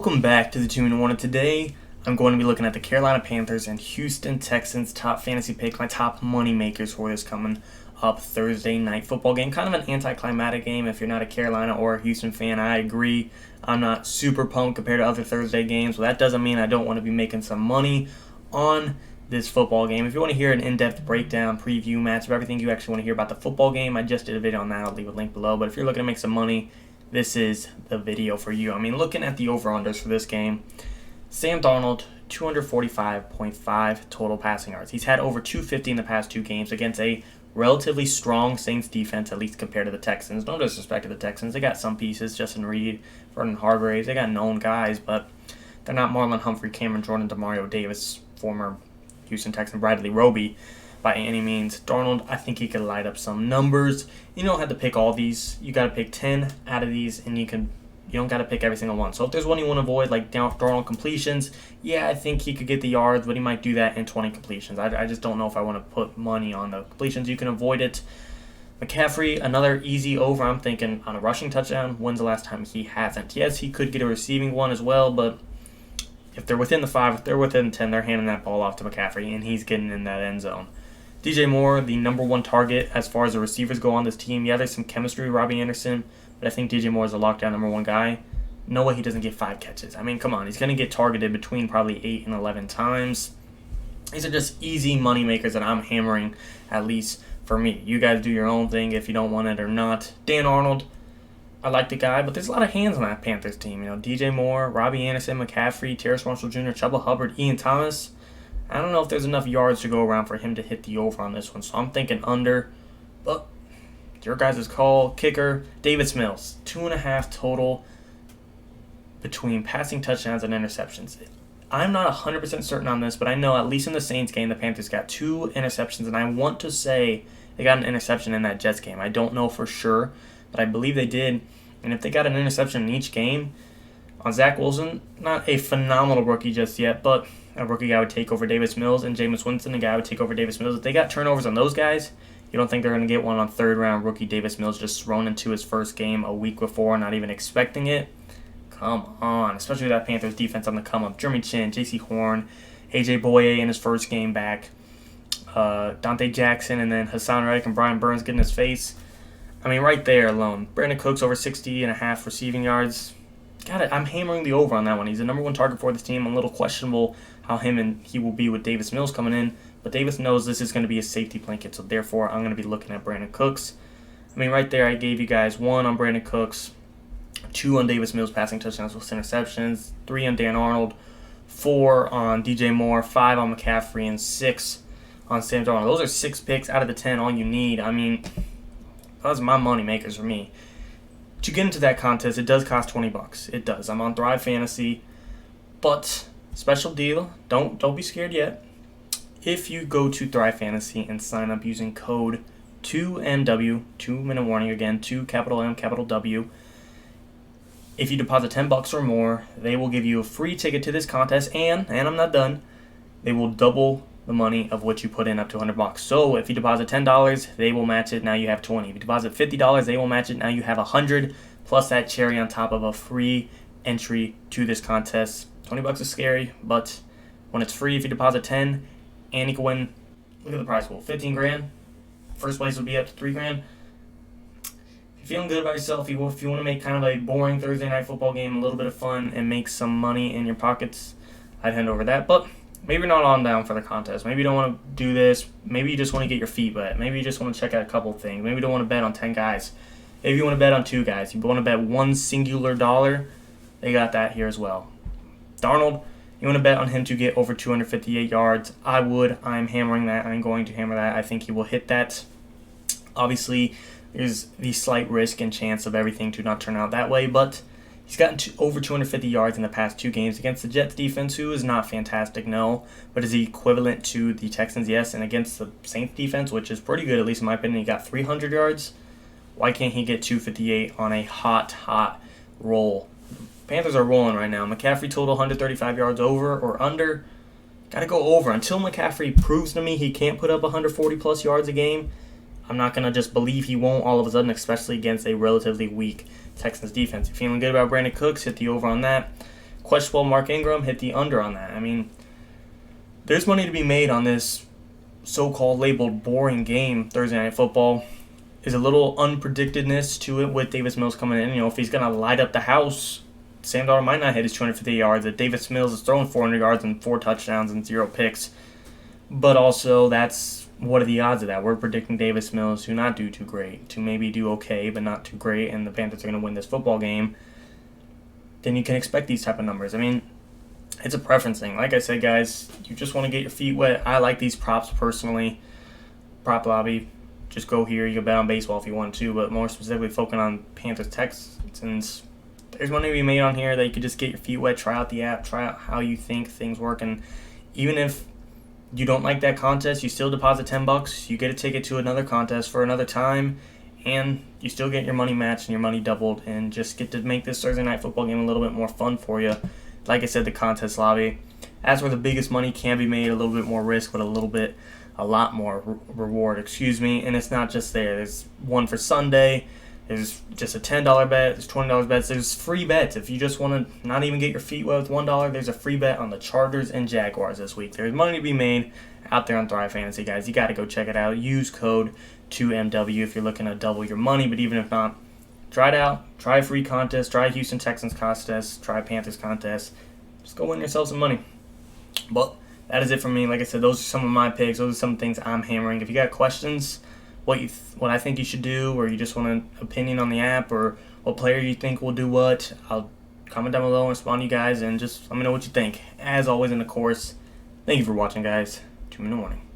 Welcome back to the 2-in-1. Today I'm going to be looking at the Carolina Panthers and Houston Texans top fantasy pick, my top money makers for this coming up Thursday night football game. Kind of an anticlimactic game if you're not a Carolina or a Houston fan. I agree. I'm not super pumped compared to other Thursday games, but that doesn't mean I don't want to be making some money on this football game. If you want to hear an in-depth breakdown, preview, matchup, everything you actually want to hear about the football game, I just did a video on that. I'll leave a link below. But if you're looking to make some money, this is the video for you. I mean, looking at the over-unders for this game, Sam Darnold, 245.5 total passing yards. He's had over 250 in the past two games against a relatively strong Saints defense, at least compared to the Texans. No disrespect to the Texans. They got some pieces, Justin Reed, Vernon Hargraves. They got known guys, but they're not Marlon Humphrey, Cameron Jordan, Demario Davis, former Houston Texan Bradley Roby by any means. Darnold, I think he could light up some numbers. You don't have to pick all these. You got to pick 10 out of these, and you don't got to pick every single one. So if there's one you want to avoid, like Darnold completions, yeah, I think he could get the yards, but he might do that in 20 completions. I just don't know if I want to put money on the completions. You can avoid it. McCaffrey, another easy over. I'm thinking on a rushing touchdown. When's the last time he hasn't? Yes, he could get a receiving one as well, but if they're within the 5, if they're within 10, they're handing that ball off to McCaffrey, and he's getting in that end zone. DJ Moore, the number one target as far as the receivers go on this team. Yeah, there's some chemistry, Robbie Anderson, but I think DJ Moore is a lockdown number one guy. No way he doesn't get 5 catches. I mean, come on. He's going to get targeted between probably 8 and 11 times. These are just easy money makers that I'm hammering, at least for me. You guys do your own thing if you don't want it or not. Dan Arnold, I like the guy, but there's a lot of hands on that Panthers team. You know, DJ Moore, Robbie Anderson, McCaffrey, Terrace Marshall Jr., Chuba Hubbard, Ian Thomas. I don't know if there's enough yards to go around for him to hit the over on this one, so I'm thinking under. But your guys' call. Kicker, Davis Mills, 2.5 total between passing touchdowns and interceptions. I'm not 100% certain on this, but I know at least in the Saints game, the Panthers got 2 interceptions, and I want to say they got an interception in that Jets game. I don't know for sure, but I believe they did. And if they got an interception in each game, on Zach Wilson, not a phenomenal rookie just yet, but a rookie guy would take over Davis Mills, and Jameis Winston, a guy would take over Davis Mills. If they got turnovers on those guys, you don't think they're going to get one on third-round rookie Davis Mills just thrown into his first game a week before, not even expecting it? Come on, especially with that Panthers defense on the come-up. Jeremy Chin, J.C. Horn, A.J. Boye in his first game back, Dante Jackson, and then Hassan Reddick and Brian Burns getting his face. I mean, right there alone. Brandin Cooks over 60.5 receiving yards. Got it. I'm hammering the over on that one. He's the number one target for this team. A little questionable how he will be with Davis Mills coming in, but Davis knows this is going to be a safety blanket, so therefore I'm going to be looking at Brandin Cooks. I mean, right there I gave you guys 1 on Brandin Cooks, 2 on Davis Mills passing touchdowns with interceptions, 3 on Dan Arnold, 4 on DJ Moore, 5 on McCaffrey, and 6 on Sam Darnold. Those are 6 picks out of the 10, all you need. I mean, those are my money makers for me. To get into that contest, it does cost $20. It does. I'm on Thrive Fantasy, but special deal. Don't be scared yet. If you go to Thrive Fantasy and sign up using code 2MW, 2-minute warning again, 2 capital M capital W. If you deposit $10 or more, they will give you a free ticket to this contest, and I'm not done. They will double the money of what you put in up to $100. So if you deposit $10, they will match it. Now you have $20. If you deposit $50, they will match it. Now you have $100 plus that cherry on top of a free entry to this contest. $20 is scary, but when it's free, if you deposit 10, and you can win. Look at the prize pool, 15 grand. First place would be up to 3 grand. If you're feeling good about yourself, if you want to make kind of a boring Thursday night football game a little bit of fun and make some money in your pockets, I'd hand over that. But maybe you're not on down for the contest. Maybe you don't want to do this. Maybe you just want to get your feet wet. Maybe you just want to check out a couple of things. Maybe you don't want to bet on 10 guys. Maybe you want to bet on 2 guys. You want to bet one singular dollar. They got that here as well. Darnold, you want to bet on him to get over 258 yards. I would. I'm hammering that. I'm going to hammer that. I think he will hit that. Obviously, there's the slight risk and chance of everything to not turn out that way, but he's gotten over 250 yards in the past 2 games against the Jets defense, who is not fantastic, no, but is he equivalent to the Texans? Yes, and against the Saints defense, which is pretty good, at least in my opinion, he got 300 yards. Why can't he get 258 on a hot roll? Panthers are rolling right now. McCaffrey total 135 yards over or under. Got to go over. Until McCaffrey proves to me he can't put up 140-plus yards a game, I'm not going to just believe he won't all of a sudden, especially against a relatively weak Texans defense. If you're feeling good about Brandin Cooks, hit the over on that. Questionable Mark Ingram, hit the under on that. I mean, there's money to be made on this so-called labeled boring game, Thursday Night Football. There's a little unpredictedness to it with Davis Mills coming in. If he's going to light up the house, Sam Darnold might not hit his 250 yards. If Davis Mills is throwing 400 yards and 4 touchdowns and 0 picks. But also, what are the odds of that? We're predicting Davis Mills to not do too great, to maybe do okay, but not too great, and the Panthers are going to win this football game. Then you can expect these type of numbers. I mean, it's a preference thing. Like I said, guys, you just want to get your feet wet. I like these props personally. Prop lobby. Just go here. You can bet on baseball if you want to, but more specifically focusing on Panthers Texans. There's money to be made on here that you could just get your feet wet, try out the app, try out how you think things work, and even if you don't like that contest, you still deposit $10. You get a ticket to another contest for another time, and you still get your money matched and your money doubled, and just get to make this Thursday Night Football game a little bit more fun for you. Like I said, the contest lobby. That's where the biggest money can be made, a little bit more risk, but a lot more reward, and it's not just there. There's one for Sunday, there's just a $10 bet, there's $20 bets, there's free bets. If you just want to not even get your feet wet with $1, there's a free bet on the Chargers and Jaguars this week. There's money to be made out there on Thrive Fantasy, guys. You got to go check it out. Use code 2MW if you're looking to double your money, but even if not, try it out. Try a free contest, try a Houston Texans contest, try a Panthers contest. Just go win yourself some money. But that is it for me. Like I said, those are some of my picks. Those are some things I'm hammering. If you got questions, what I think you should do, or you just want an opinion on the app, or what player you think will do what, I'll comment down below and respond to you guys, and just let me know what you think. As always in the course, thank you for watching, guys. 2 in the morning.